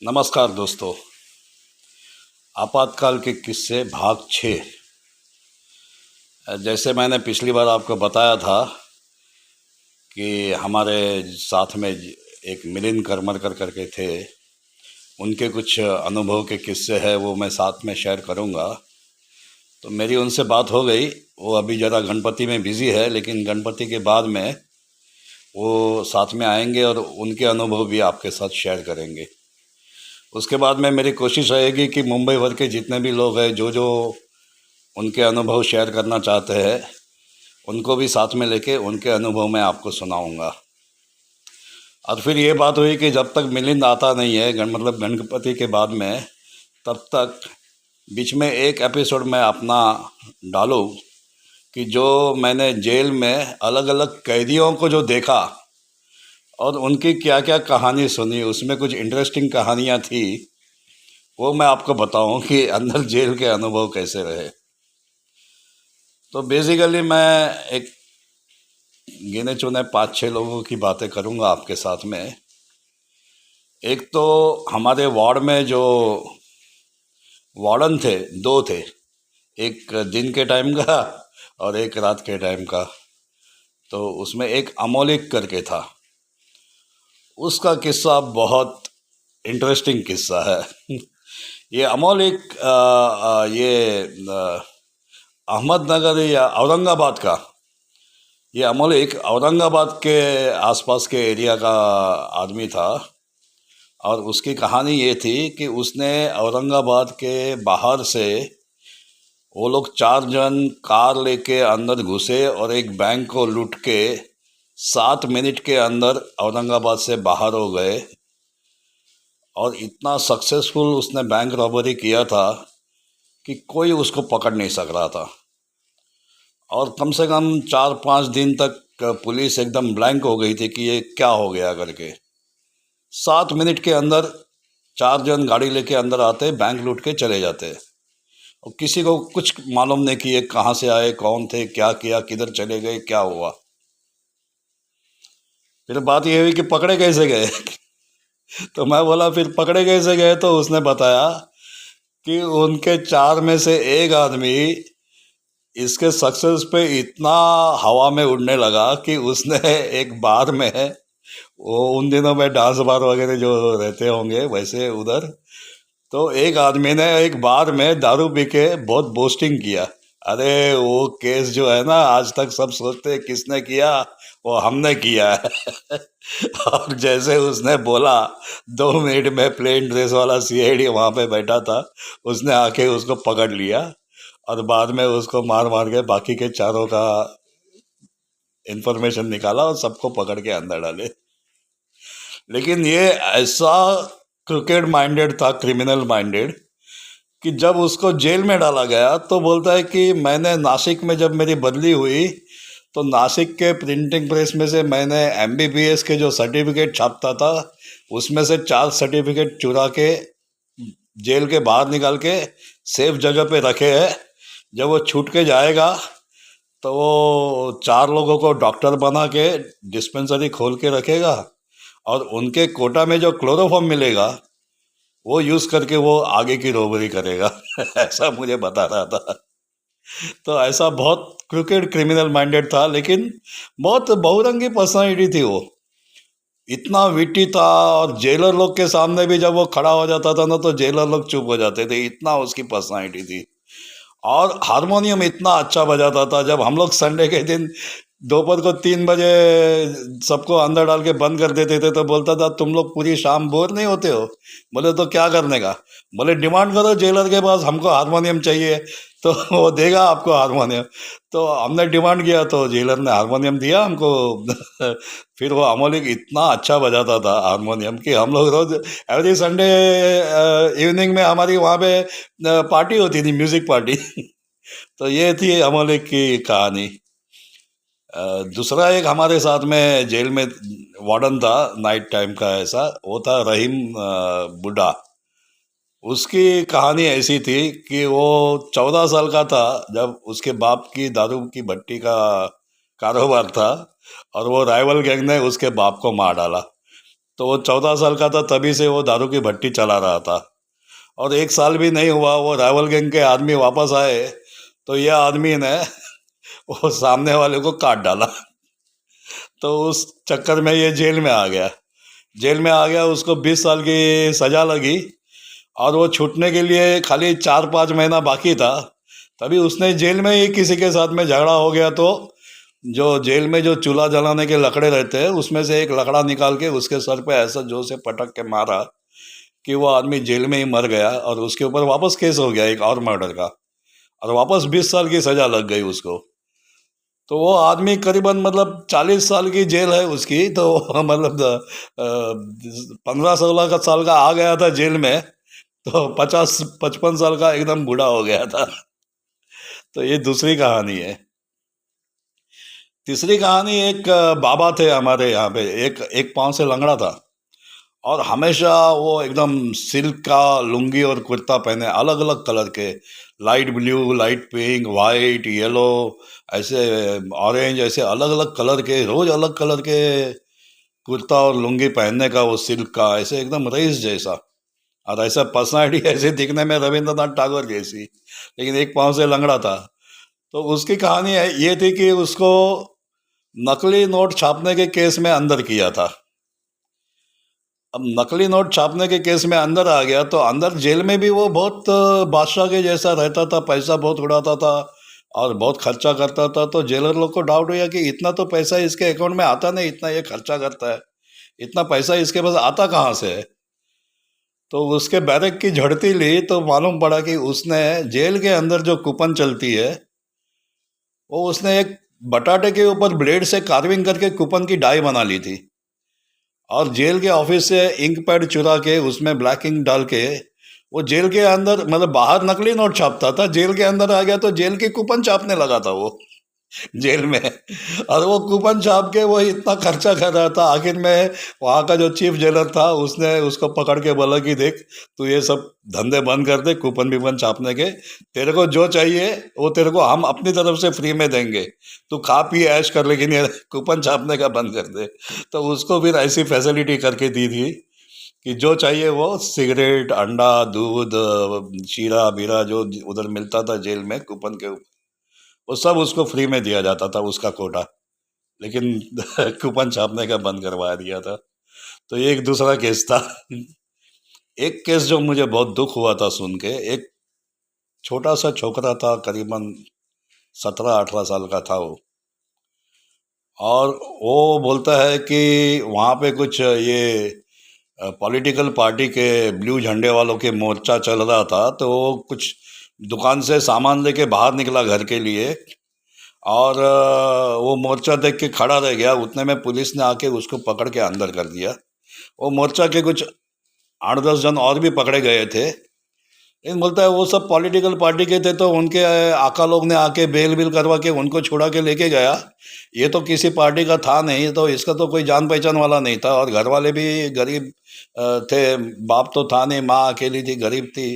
नमस्कार दोस्तों। आपातकाल के किस्से भाग 6। जैसे मैंने पिछली बार आपको बताया था कि हमारे साथ में एक मिलिंद करमरकर करके थे, उनके कुछ अनुभव के किस्से हैं, वो मैं साथ में शेयर करूंगा। तो मेरी उनसे बात हो गई। वो अभी ज़रा गणपति में बिज़ी है, लेकिन गणपति के बाद में वो साथ में आएंगे और उनके अनुभव भी आपके साथ शेयर करेंगे। उसके बाद में मेरी कोशिश रहेगी कि मुंबई भर के जितने भी लोग हैं जो जो उनके अनुभव शेयर करना चाहते हैं, उनको भी साथ में लेके उनके अनुभव मैं आपको सुनाऊंगा। और फिर ये बात हुई कि जब तक मिलिंद आता नहीं है मतलब गणपति के बाद में, तब तक बीच में एक एपिसोड मैं अपना डालूं कि जो मैंने जेल में अलग अलग कैदियों को जो देखा और उनकी क्या क्या कहानी सुनी, उसमें कुछ इंटरेस्टिंग कहानियाँ थी, वो मैं आपको बताऊं कि अंदर जेल के अनुभव कैसे रहे। तो बेसिकली मैं एक गिने चुने 5-6 लोगों की बातें करूंगा आपके साथ में। एक तो हमारे वार्ड में जो वार्डन थे, दो थे, एक दिन के टाइम का और एक रात के टाइम का। तो उसमें एक अमोलिक करके था, उसका किस्सा बहुत इंटरेस्टिंग किस्सा है। ये अमोलिक अहमदनगर या औरंगाबाद का, ये अमोलिक औरंगाबाद के आसपास के एरिया का आदमी था। और उसकी कहानी ये थी कि उसने औरंगाबाद के बाहर से, वो लोग 4 जन कार लेके अंदर घुसे और एक बैंक को लूट के 7 मिनट के अंदर औरंगाबाद से बाहर हो गए। और इतना सक्सेसफुल उसने बैंक रॉबरी किया था कि कोई उसको पकड़ नहीं सक रहा था। और कम से कम 4-5 दिन तक पुलिस एकदम ब्लैंक हो गई थी कि ये क्या हो गया करके। 7 मिनट के अंदर 4 जन गाड़ी लेके अंदर आते, बैंक लूट के चले जाते और किसी को कुछ मालूम नहीं कि ये कहाँ से आए, कौन थे, क्या किया, किधर चले गए, क्या हुआ। फिर बात ये हुई कि पकड़े कैसे गए। तो मैं बोला फिर पकड़े कैसे गए, तो उसने बताया कि उनके 4 में से एक आदमी इसके सक्सेस पे इतना हवा में उड़ने लगा कि उसने एक बार में, वो उन दिनों में डांस बार वगैरह जो रहते होंगे वैसे उधर, तो एक आदमी ने एक बार में दारू पी के बहुत बोस्टिंग किया। अरे वो केस जो है ना, आज तक सब सोचते हैं किसने किया, वो हमने किया है। और जैसे उसने बोला, 2 मिनट में प्लेन ड्रेस वाला सीआईडी वहाँ पे बैठा था, उसने आके उसको पकड़ लिया और बाद में उसको मार मार के बाकी के चारों का इंफॉर्मेशन निकाला और सबको पकड़ के अंदर डाले। लेकिन ये ऐसा क्रिकेट माइंडेड था, क्रिमिनल माइंडेड, कि जब उसको जेल में डाला गया तो बोलता है कि मैंने नासिक में जब मेरी बदली हुई तो नासिक के प्रिंटिंग प्रेस में से मैंने एमबीबीएस के जो सर्टिफिकेट छापता था, उसमें से 4 सर्टिफिकेट चुरा के जेल के बाहर निकाल के सेफ जगह पे रखे हैं। जब वो छूट के जाएगा तो वो 4 लोगों को डॉक्टर बना के डिस्पेंसरी खोल के रखेगा और उनके कोटा में जो क्लोरोफॉर्म मिलेगा वो यूज़ करके वो आगे की रोबरी करेगा। ऐसा मुझे बता रहा था। तो ऐसा बहुत क्रिकेट क्रिमिनल माइंडेड था, लेकिन बहुत बहुरंगी पर्सनालिटी थी वो, इतना विटी था। और जेलर लोग के सामने भी जब वो खड़ा हो जाता था ना, तो जेलर लोग चुप हो जाते थे, इतना उसकी पर्सनालिटी थी। और हारमोनियम इतना अच्छा बजाता था। जब हम लोग संडे के दिन दोपहर को 3 बजे सबको अंदर डाल के बंद कर देते थे, तो बोलता था तुम लोग पूरी शाम बोर नहीं होते हो? बोले तो क्या करने का? बोले डिमांड करो जेलर के पास, हमको हारमोनियम चाहिए, तो वो देगा आपको हारमोनियम। तो हमने डिमांड किया तो जेलर ने हारमोनियम दिया हमको। फिर वो अमोलिक इतना अच्छा बजाता था हारमोनियम कि हम लोग रोज एवरी संडे इवनिंग में हमारी वहाँ पे पार्टी होती थी, म्यूजिक पार्टी। तो ये थी अमोलिक की कहानी। दूसरा एक हमारे साथ में जेल में वार्डन था नाइट टाइम का, ऐसा वो था रहीम बुड्ढा। उसकी कहानी ऐसी थी कि वो 14 साल का था जब उसके बाप की दारू की भट्टी का कारोबार था और वो राइवल गैंग ने उसके बाप को मार डाला। तो वो 14 साल का था, तभी से वो दारू की भट्टी चला रहा था। और 1 साल भी नहीं हुआ, वो राइवल गैंग के आदमी वापस आए, तो ये आदमी ने वो सामने वाले को काट डाला। तो उस चक्कर में ये जेल में आ गया। जेल में आ गया, उसको 20 साल की सजा लगी, और वो छूटने के लिए खाली 4-5 महीना बाकी था। तभी उसने जेल में ही किसी के साथ में झगड़ा हो गया, तो जो जेल में जो चूल्हा जलाने के लकड़े रहते हैं, उसमें से एक लकड़ा निकाल के उसके सर पे ऐसा जोर से पटक के मारा कि वो आदमी जेल में ही मर गया। और उसके ऊपर वापस केस हो गया एक और मर्डर का, और वापस 20 साल की सजा लग गई उसको। तो वो आदमी करीबन मतलब 40 साल की जेल है उसकी, तो मतलब 15-16 साल का आ गया था जेल में, तो 50-55 साल का एकदम बूढ़ा हो गया था। तो ये दूसरी कहानी है। तीसरी कहानी, एक बाबा थे हमारे यहाँ पे, एक एक पाँव से लंगड़ा था, और हमेशा वो एकदम सिल्क का लुंगी और कुर्ता पहने, अलग अलग कलर के, light blue, light pink, white, yellow, ऐसे ऑरेंज, ऐसे अलग अलग कलर के, रोज अलग कलर के कुर्ता और लुंगी पहनने का, वो सिल्क का, ऐसे एकदम रईस जैसा। और ऐसा पर्सनालिटी ऐसे दिखने में रविंद्रनाथ टैगोर जैसी, लेकिन एक पाँव से लंगड़ा था। तो उसकी कहानी ये थी कि उसको नकली नोट छापने के केस में अंदर किया था। अब नकली नोट छापने के केस में अंदर आ गया, तो अंदर जेल में भी वो बहुत बादशाह के जैसा रहता था, पैसा बहुत उड़ाता था और बहुत खर्चा करता था। तो जेलर लोग को डाउट हुआ कि इतना तो पैसा इसके अकाउंट में आता नहीं, इतना ये खर्चा करता है, इतना पैसा इसके पास आता कहाँ से है। तो उसके बैरक की झड़ती ली, तो मालूम पड़ा कि उसने जेल के अंदर जो कूपन चलती है, वो उसने एक बटाटे के ऊपर ब्लेड से कार्विंग करके कूपन की डाई बना ली थी, और जेल के ऑफिस से इंक पैड चुरा के उसमें ब्लैक इंक डाल के वो जेल के अंदर, मतलब बाहर नकली नोट छापता था, जेल के अंदर आ गया तो जेल के कूपन छापने लगा था वो जेल में। और वो कूपन छाप के वो इतना खर्चा कर रहा था, आखिर में वहाँ का जो चीफ जेलर था उसने उसको पकड़ के बोला कि देख, तू ये सब धंधे बंद कर दे, कूपन विपन छापने के, तेरे को जो चाहिए वो तेरे को हम अपनी तरफ से फ्री में देंगे, तू खा पी ऐश कर, लेकिन ये कूपन छापने का बंद कर दे। तो उसको फिर ऐसी फैसिलिटी करके दी थी कि जो चाहिए वो सिगरेट, अंडा, दूध, शीरा बीरा जो उधर मिलता था जेल में कूपन के, वो सब उसको फ्री में दिया जाता था, उसका कोटा। लेकिन कूपन छापने का बंद करवा दिया था। तो ये एक दूसरा केस था। एक केस जो मुझे बहुत दुख हुआ था सुन के, एक छोटा सा छोकरा था, करीबन 17-18 साल का था वो, और वो बोलता है कि वहाँ पे कुछ ये पॉलिटिकल पार्टी के ब्लू झंडे वालों के मोर्चा चल रहा था, तो वो कुछ दुकान से सामान लेके बाहर निकला घर के लिए, और वो मोर्चा देख के खड़ा रह गया। उतने में पुलिस ने आके उसको पकड़ के अंदर कर दिया। वो मोर्चा के कुछ 8-10 जन और भी पकड़े गए थे, लेकिन बोलता है वो सब पॉलिटिकल पार्टी के थे, तो उनके आका लोग ने आके बेल बिल करवा के उनको छुड़ा के लेके गया। ये तो किसी पार्टी का था नहीं, तो इसका तो कोई जान पहचान वाला नहीं था, और घर वाले भी गरीब थे, बाप तो था नहीं, माँ अकेली थी, गरीब थी।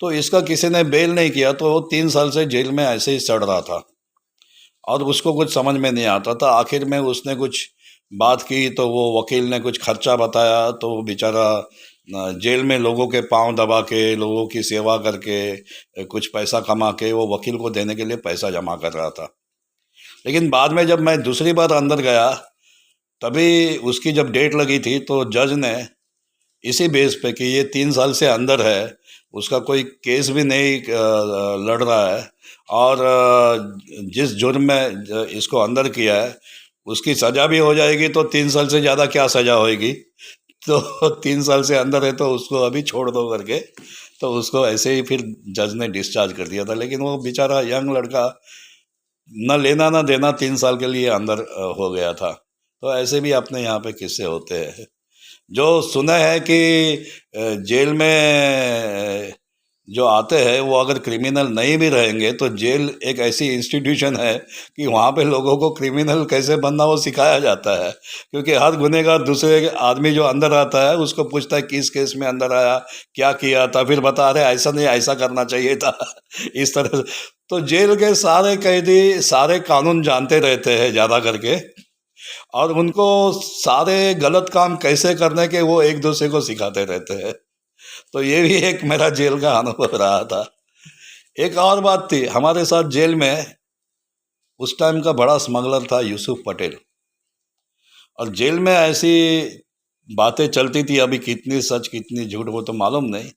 तो इसका किसी ने बेल नहीं किया, तो वो 3 साल से जेल में ऐसे ही सड़ रहा था, और उसको कुछ समझ में नहीं आता था। आखिर में उसने कुछ बात की, तो वो वकील ने कुछ खर्चा बताया, तो वो बेचारा जेल में लोगों के पांव दबा के, लोगों की सेवा करके, कुछ पैसा कमा के वो वकील को देने के लिए पैसा जमा कर रहा था। लेकिन बाद में जब मैं दूसरी बार अंदर गया, तभी उसकी जब डेट लगी थी, तो जज ने इसी बेस पे कि ये 3 साल से अंदर है, उसका कोई केस भी नहीं लड़ रहा है, और जिस जुर्म में इसको अंदर किया है उसकी सज़ा भी हो जाएगी, तो 3 साल से ज़्यादा क्या सज़ा होएगी। तो 3 साल से अंदर है तो उसको अभी छोड़ दो करके, तो उसको ऐसे ही फिर जज ने डिस्चार्ज कर दिया था। लेकिन वो बेचारा यंग लड़का, न लेना न देना, 3 साल के लिए अंदर हो गया था। तो ऐसे भी अपने यहाँ पे किस्से होते हैं। जो सुना है कि जेल में जो आते हैं वो अगर क्रिमिनल नहीं भी रहेंगे, तो जेल एक ऐसी इंस्टीट्यूशन है कि वहाँ पे लोगों को क्रिमिनल कैसे बनना वो सिखाया जाता है। क्योंकि हर गुनहगार दूसरे आदमी जो अंदर आता है उसको पूछता है किस केस में अंदर आया, क्या किया था, फिर बता रहे ऐसा नहीं, ऐसा करना चाहिए था। इस तरह तो जेल के सारे कैदी सारे कानून जानते रहते हैं ज़्यादा करके, और उनको सारे गलत काम कैसे करने के वो एक दूसरे को सिखाते रहते हैं। तो ये भी एक मेरा जेल का अनुभव रहा था। एक और बात थी हमारे साथ जेल में, उस टाइम का बड़ा स्मगलर था यूसुफ पटेल। और जेल में ऐसी बातें चलती थी, अभी कितनी सच कितनी झूठ वो तो मालूम नहीं,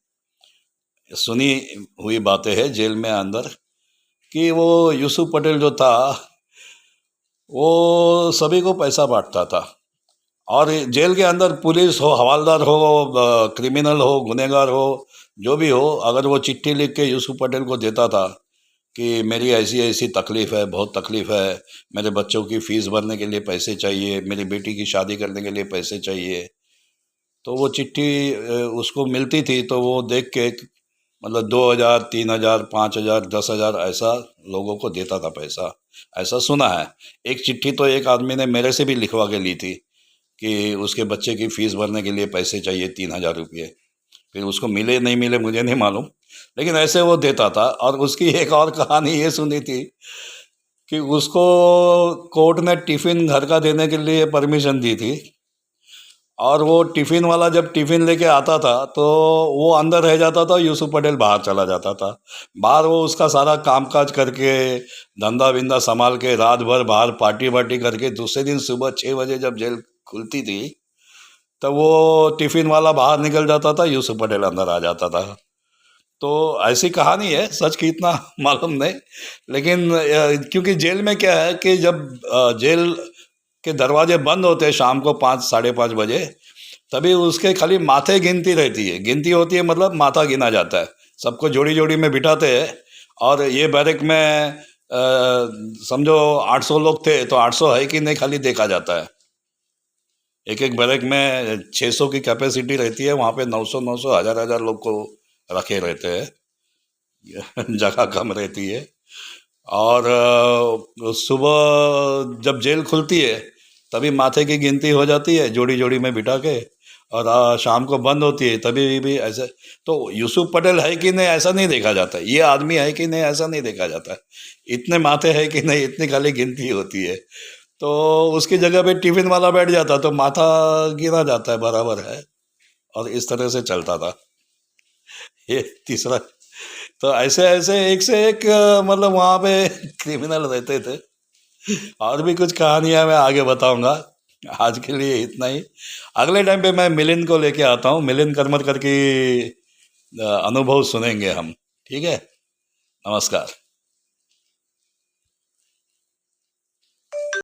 सुनी हुई बातें हैं जेल में अंदर, कि वो यूसुफ पटेल जो था वो सभी को पैसा बांटता था। और जेल के अंदर पुलिस हो, हवालदार हो, क्रिमिनल हो, गुनहगार हो, जो भी हो, अगर वो चिट्ठी लिख के यूसुफ पटेल को देता था कि मेरी ऐसी ऐसी तकलीफ़ है, बहुत तकलीफ़ है, मेरे बच्चों की फ़ीस भरने के लिए पैसे चाहिए, मेरी बेटी की शादी करने के लिए पैसे चाहिए, तो वो चिट्ठी उसको मिलती थी तो वो देख के मतलब 2,000, 3,000, 5,000, 10,000 ऐसा लोगों को देता था पैसा। ऐसा सुना है। एक चिट्ठी तो एक आदमी ने मेरे से भी लिखवा के ली थी कि उसके बच्चे की फ़ीस भरने के लिए पैसे चाहिए 3,000 रुपये। फिर उसको मिले नहीं मिले मुझे नहीं मालूम, लेकिन ऐसे वो देता था। और उसकी एक और कहानी ये सुनी थी कि उसको कोर्ट ने टिफ़िन घर का देने के लिए परमिशन दी थी, और वो टिफ़िन वाला जब टिफ़िन लेके आता था तो वो अंदर रह जाता था, यूसुफ पटेल बाहर चला जाता था। बाहर वो उसका सारा कामकाज करके, धंधा विंदा संभाल के, रात भर बाहर पार्टी वार्टी करके, दूसरे दिन सुबह 6 बजे जब जेल खुलती थी तब वो टिफ़िन वाला बाहर निकल जाता था, यूसुफ पटेल अंदर आ जाता था। तो ऐसी कहानी है, सच की इतना मालूम नहीं, लेकिन क्योंकि जेल में क्या है कि जब जेल के दरवाजे बंद होते हैं शाम को 5, साढ़े 5 बजे, तभी उसके खाली माथे गिनती रहती है। गिनती होती है मतलब माथा गिना जाता है, सबको जोड़ी जोड़ी में बिठाते हैं। और ये बैरक में समझो 800 लोग थे तो 800 है कि नहीं खाली देखा जाता है। एक एक बैरक में 600 की कैपेसिटी रहती है, वहाँ पे 900 900 हज़ार हज़ार लोग को रखे रहते हैं जगह कम रहती है। और सुबह जब जेल खुलती है तभी माथे की गिनती हो जाती है जोड़ी जोड़ी में बिठा के, और शाम को बंद होती है तभी भी ऐसे। तो यूसुफ पटेल है कि नहीं ऐसा नहीं देखा जाता, ये आदमी है कि नहीं ऐसा नहीं देखा जाता, इतने माथे है कि नहीं इतनी खाली गिनती होती है। तो उसकी जगह पे टिफिन वाला बैठ जाता तो माथा गिना जाता है बराबर है, और इस तरह से चलता था। ये तीसरा। तो ऐसे ऐसे एक से एक मतलब वहाँ पे क्रिमिनल रहते थे। और भी कुछ कहानियां मैं आगे बताऊंगा, आज के लिए इतना ही। अगले टाइम पे मैं मिलिंद को लेके आता हूँ, मिलिंद करमरकर की अनुभव सुनेंगे हम। ठीक है, नमस्कार।